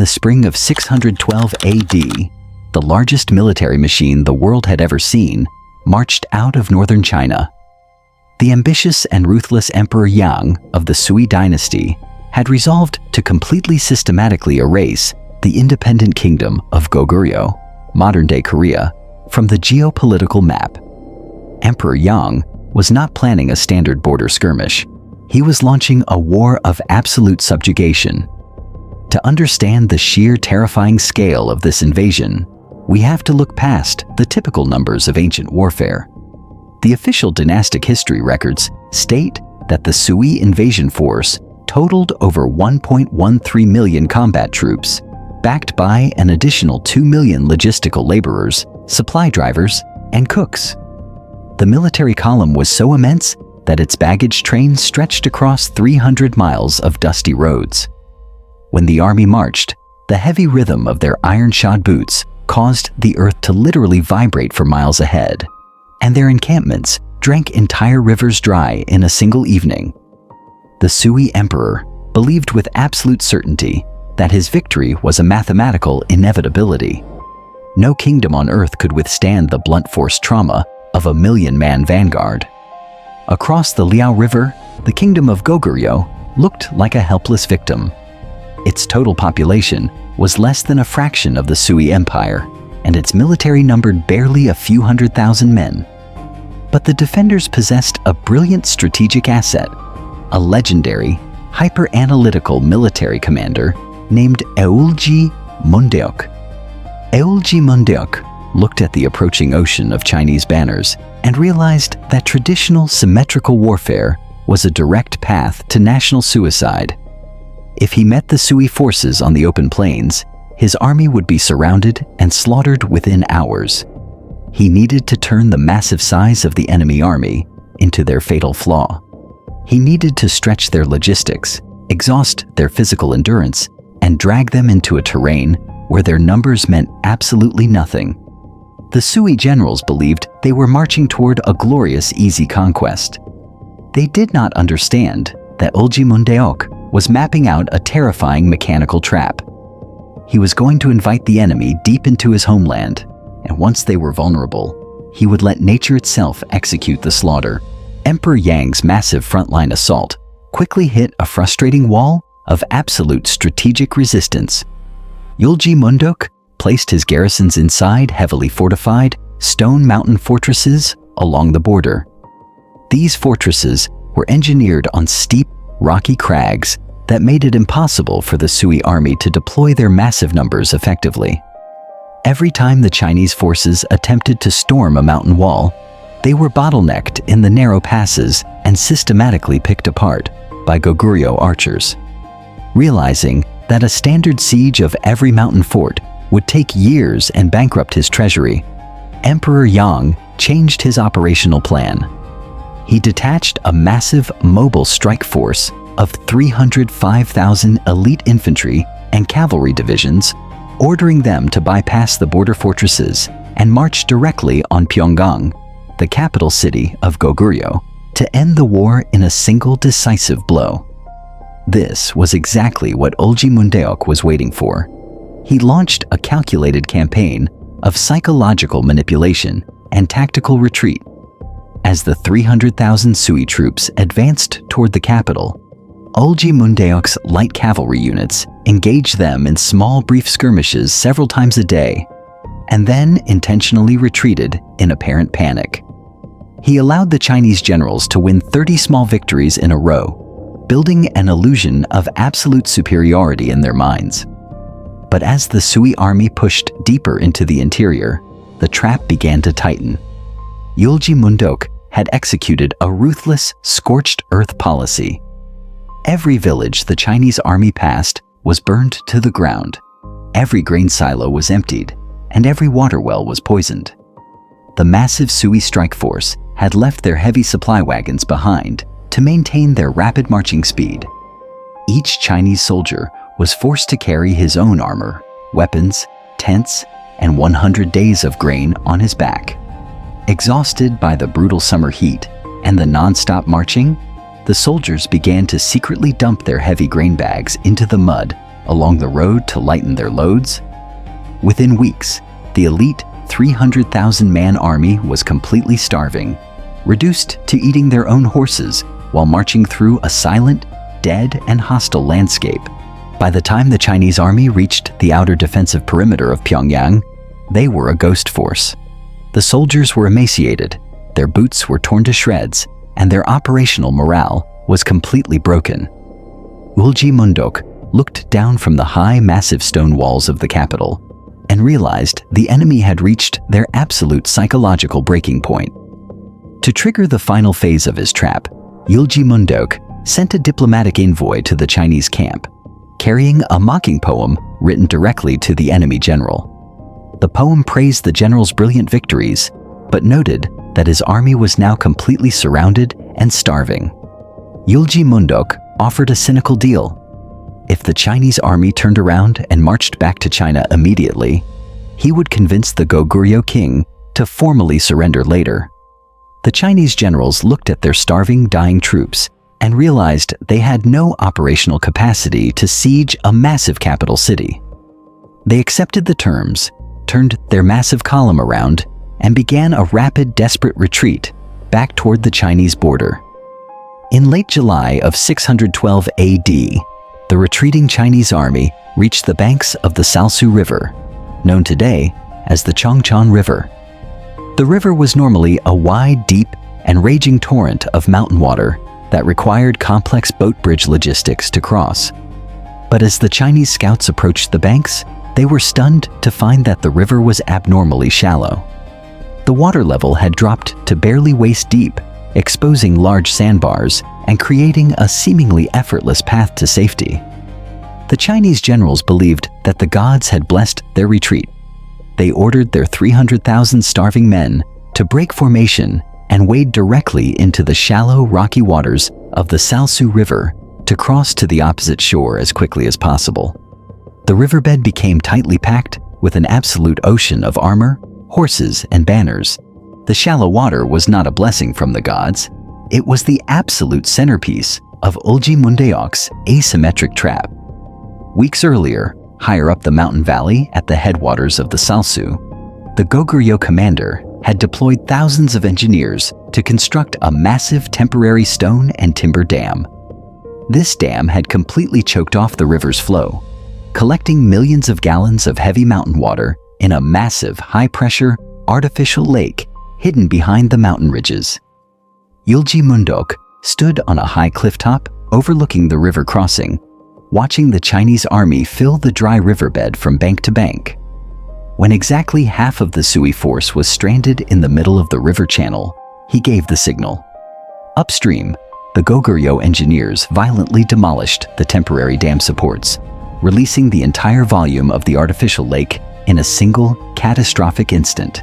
the spring of 612 AD, the largest military machine the world had ever seen marched out of northern China. The ambitious and ruthless Emperor Yang of the Sui Dynasty had resolved to completely systematically erase the independent kingdom of Goguryeo, modern-day Korea, from the geopolitical map. Emperor Yang was not planning a standard border skirmish. He was launching a war of absolute subjugation. To understand the sheer terrifying scale of this invasion, we have to look past the typical numbers of ancient warfare. The official dynastic history records state that the Sui invasion force totaled over 1.13 million combat troops, backed by an additional 2 million logistical laborers, supply drivers, and cooks. The military column was so immense that its baggage train stretched across 300 miles of dusty roads. When the army marched, the heavy rhythm of their iron-shod boots caused the earth to literally vibrate for miles ahead, and their encampments drank entire rivers dry in a single evening. The Sui emperor believed with absolute certainty that his victory was a mathematical inevitability. No kingdom on earth could withstand the blunt force trauma of a million-man vanguard. Across the Liao River, the kingdom of Goguryeo looked like a helpless victim. Its total population was less than a fraction of the Sui Empire, and its military numbered barely a few 100,000 men. But the defenders possessed a brilliant strategic asset, a legendary, hyper-analytical military commander named Eulji Mundeok. Eulji Mundeok looked at the approaching ocean of Chinese banners and realized that traditional symmetrical warfare was a direct path to national suicide. If he met the Sui forces on the open plains, his army would be surrounded and slaughtered within hours. He needed to turn the massive size of the enemy army into their fatal flaw. He needed to stretch their logistics, exhaust their physical endurance, and drag them into a terrain where their numbers meant absolutely nothing. The Sui generals believed they were marching toward a glorious, easy conquest. They did not understand that Eulji Mundeok was mapping out a terrifying mechanical trap. He was going to invite the enemy deep into his homeland, and once they were vulnerable, he would let nature itself execute the slaughter. Emperor Yang's massive frontline assault quickly hit a frustrating wall of absolute strategic resistance. Eulji Mundeok placed his garrisons inside heavily fortified stone mountain fortresses along the border. These fortresses were engineered on steep, rocky crags that made it impossible for the Sui army to deploy their massive numbers effectively. Every time the Chinese forces attempted to storm a mountain wall, they were bottlenecked in the narrow passes and systematically picked apart by Goguryeo archers. Realizing that a standard siege of every mountain fort would take years and bankrupt his treasury, Emperor Yang changed his operational plan. He detached a massive mobile strike force of 305,000 elite infantry and cavalry divisions, ordering them to bypass the border fortresses and march directly on Pyongyang, the capital city of Goguryeo, to end the war in a single decisive blow. This was exactly what Eulji Mundeok was waiting for. He launched a calculated campaign of psychological manipulation and tactical retreat. As the 300,000 Sui troops advanced toward the capital, Eulji Mundeok's light cavalry units engaged them in small brief skirmishes several times a day, and then intentionally retreated in apparent panic. He allowed the Chinese generals to win 30 small victories in a row, building an illusion of absolute superiority in their minds. But as the Sui army pushed deeper into the interior, the trap began to tighten. Eulji Mundeok had executed a ruthless, scorched earth policy. Every village the Chinese army passed was burned to the ground. Every grain silo was emptied, and every water well was poisoned. The massive Sui strike force had left their heavy supply wagons behind to maintain their rapid marching speed. Each Chinese soldier was forced to carry his own armor, weapons, tents, and 100 days of grain on his back. Exhausted by the brutal summer heat and the non-stop marching, the soldiers began to secretly dump their heavy grain bags into the mud along the road to lighten their loads? Within weeks, the elite 300,000-man army was completely starving, reduced to eating their own horses while marching through a silent, dead, and hostile landscape. By the time the Chinese army reached the outer defensive perimeter of Pyongyang, they were a ghost force. The soldiers were emaciated, their boots were torn to shreds, and their operational morale was completely broken. Eulji Mundeok looked down from the high, massive stone walls of the capital and realized the enemy had reached their absolute psychological breaking point. To trigger the final phase of his trap, Eulji Mundeok sent a diplomatic envoy to the Chinese camp, carrying a mocking poem written directly to the enemy general. The poem praised the general's brilliant victories, but noted that his army was now completely surrounded and starving. Eulji Mundeok offered a cynical deal. If the Chinese army turned around and marched back to China immediately, he would convince the Goguryeo king to formally surrender later. The Chinese generals looked at their starving, dying troops and realized they had no operational capacity to siege a massive capital city. They accepted the terms, turned their massive column around, and began a rapid, desperate retreat back toward the Chinese border. In late July of 612 AD, the retreating Chinese army reached the banks of the Salsu River, known today as the Chongchon River. The river was normally a wide, deep, and raging torrent of mountain water that required complex boat bridge logistics to cross. But as the Chinese scouts approached the banks, they were stunned to find that the river was abnormally shallow. The water level had dropped to barely waist deep, exposing large sandbars and creating a seemingly effortless path to safety. The Chinese generals believed that the gods had blessed their retreat. They ordered their 300,000 starving men to break formation and wade directly into the shallow, rocky waters of the Salsu River to cross to the opposite shore as quickly as possible. The riverbed became tightly packed with an absolute ocean of armor, horses, and banners. The shallow water was not a blessing from the gods. It was the absolute centerpiece of Eulji Mundeok's asymmetric trap. Weeks earlier, higher up the mountain valley at the headwaters of the Salsu, the Goguryeo commander had deployed thousands of engineers to construct a massive temporary stone and timber dam. This dam had completely choked off the river's flow, collecting millions of gallons of heavy mountain water in a massive, high-pressure, artificial lake hidden behind the mountain ridges. Eulji Mundeok stood on a high clifftop overlooking the river crossing, watching the Chinese army fill the dry riverbed from bank to bank. When exactly half of the Sui force was stranded in the middle of the river channel, he gave the signal. Upstream, the Goguryeo engineers violently demolished the temporary dam supports, releasing the entire volume of the artificial lake in a single, catastrophic instant.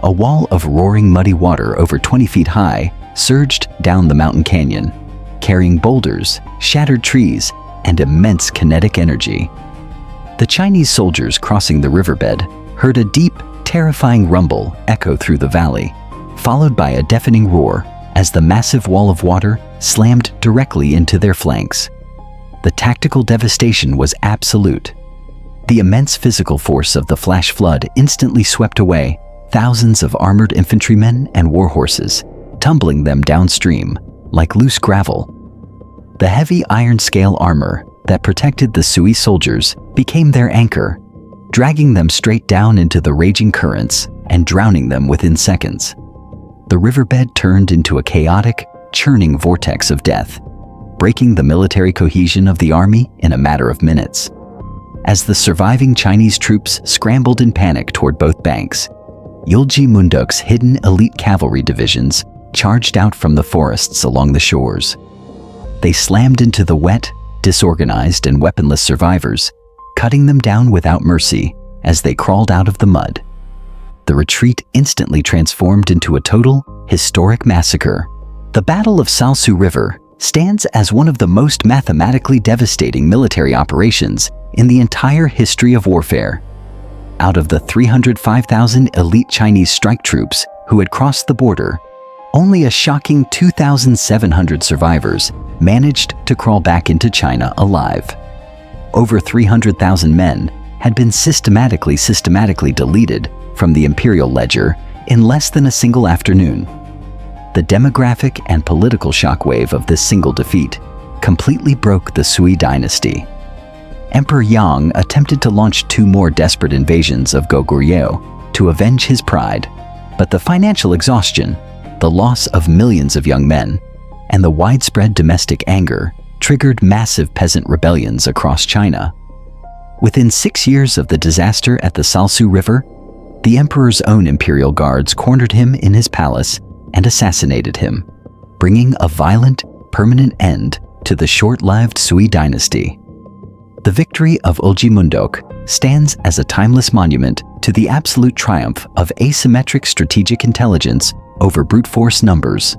A wall of roaring muddy water over 20 feet high surged down the mountain canyon, carrying boulders, shattered trees, and immense kinetic energy. The Chinese soldiers crossing the riverbed heard a deep, terrifying rumble echo through the valley, followed by a deafening roar as the massive wall of water slammed directly into their flanks. The tactical devastation was absolute. The immense physical force of the flash flood instantly swept away thousands of armored infantrymen and war horses, tumbling them downstream like loose gravel. The heavy iron scale armor that protected the Sui soldiers became their anchor, dragging them straight down into the raging currents and drowning them within seconds. The riverbed turned into a chaotic, churning vortex of death, breaking the military cohesion of the army in a matter of minutes. As the surviving Chinese troops scrambled in panic toward both banks, Eulji Mundeok's hidden elite cavalry divisions charged out from the forests along the shores. They slammed into the wet, disorganized, and weaponless survivors, cutting them down without mercy as they crawled out of the mud. The retreat instantly transformed into a total, historic massacre. The Battle of Salsu River stands as one of the most mathematically devastating military operations in the entire history of warfare. Out of the 305,000 elite Chinese strike troops who had crossed the border, only a shocking 2,700 survivors managed to crawl back into China alive. over 300,000 men had been systematically deleted from the imperial ledger in less than a single afternoon. The demographic and political shockwave of this single defeat completely broke the Sui Dynasty. Emperor Yang attempted to launch 2 more desperate invasions of Goguryeo to avenge his pride, but the financial exhaustion, the loss of millions of young men, and the widespread domestic anger triggered massive peasant rebellions across China. Within 6 years of the disaster at the Salsu River, the emperor's own imperial guards cornered him in his palace and assassinated him, bringing a violent, permanent end to the short-lived Sui Dynasty. The victory of Eulji Mundeok stands as a timeless monument to the absolute triumph of asymmetric strategic intelligence over brute force numbers.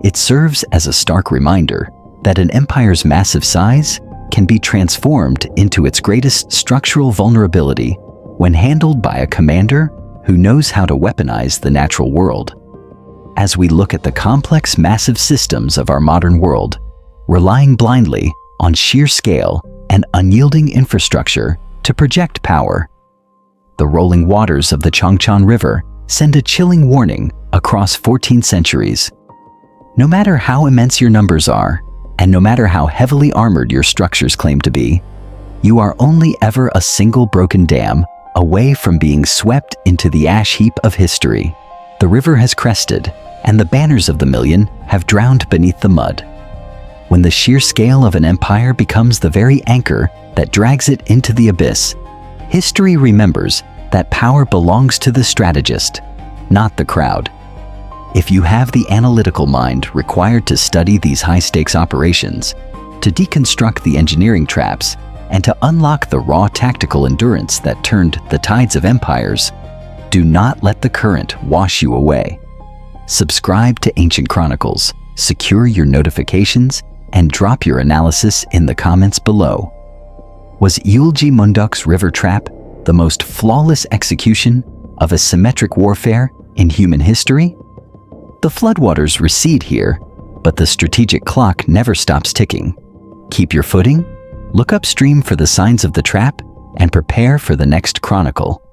It serves as a stark reminder that an empire's massive size can be transformed into its greatest structural vulnerability when handled by a commander who knows how to weaponize the natural world. As we look at the complex, massive systems of our modern world, relying blindly on sheer scale and unyielding infrastructure to project power, the rolling waters of the Changchan River send a chilling warning across 14 centuries. No matter how immense your numbers are, and no matter how heavily armored your structures claim to be, you are only ever a single broken dam away from being swept into the ash heap of history. The river has crested, and the banners of the million have drowned beneath the mud. When the sheer scale of an empire becomes the very anchor that drags it into the abyss, history remembers that power belongs to the strategist, not the crowd. If you have the analytical mind required to study these high-stakes operations, to deconstruct the engineering traps, and to unlock the raw tactical endurance that turned the tides of empires, do not let the current wash you away. Subscribe to Ancient Chronicles, secure your notifications, and drop your analysis in the comments below. Was Eulji Mundeok's river trap the most flawless execution of a symmetric warfare in human history? The floodwaters recede here, but the strategic clock never stops ticking. Keep your footing, look upstream for the signs of the trap, and prepare for the next chronicle.